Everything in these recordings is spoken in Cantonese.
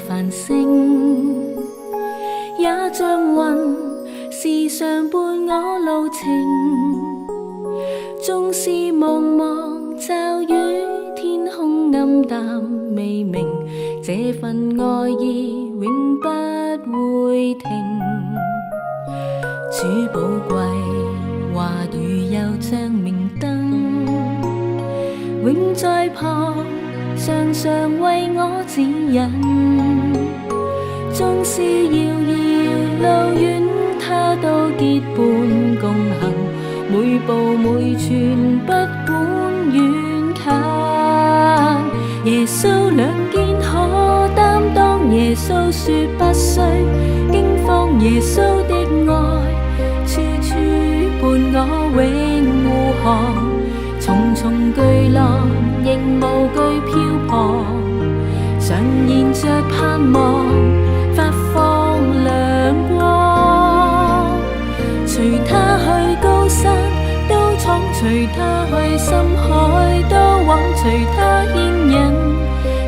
繁星，也像雲時常伴我路程。縱是茫茫驟雨，天空暗淡未明，這份愛意永不會停。主寶貴話語又像明燈，永在旁，常常為我指引。縱是遙遙路遠，他都結伴共行，每步每寸不管遠近。耶穌兩肩可擔當，耶穌說不需驚慌，耶穌的愛處處伴我永護航。重重巨浪仍無懼漂泊，常燃着盼望，發放亮光。隨他去高山都闖，隨他去深海都往，隨他牽引，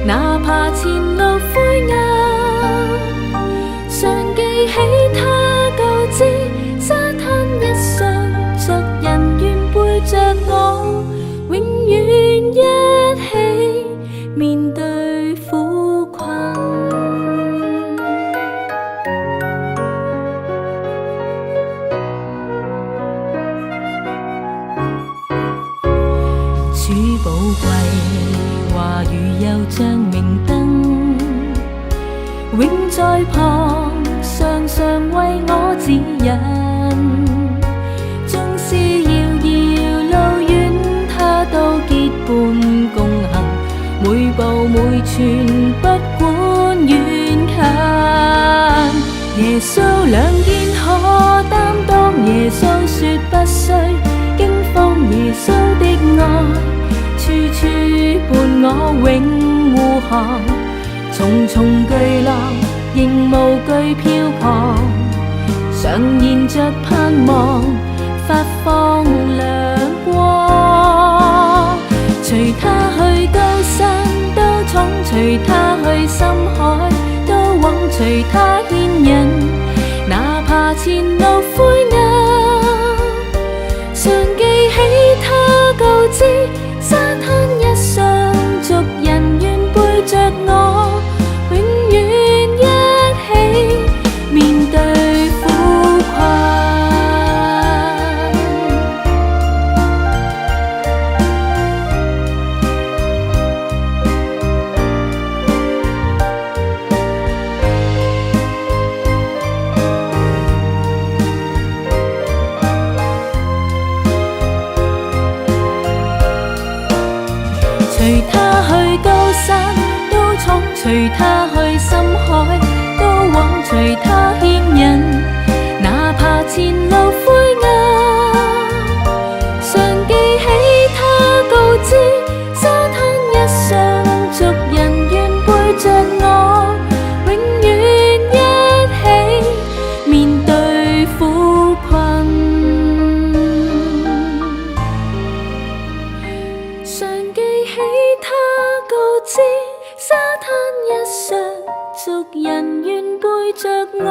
哪怕前路灰暗，常記起他告知沙灘一上，族人願背着我，永遠一起面對苦困。主寶貴話語又像明燈，永在旁，常常為我指引。縱是遙遙路遠，他都結伴共行，每步每寸不管遠近。耶穌兩肩可擔當，耶穌說不需驚慌，耶穌的愛處處伴我永護航。重重巨浪仍無懼漂泊，常燃着盼望，發放亮光。隨他去高山都闖，隨他去深海都往，隨他牽引，哪怕前路灰暗，常記起他告知沙灘一上，族人願背着我，永遠一起面對苦困。隨他去高山都闖，隨他去深海都往，隨他牽引，哪怕前路灰暗，常記起他告知沙灘一上，族人願背着我，永遠一起面對苦困。常記起他告知沙灘一上，族人願背着我。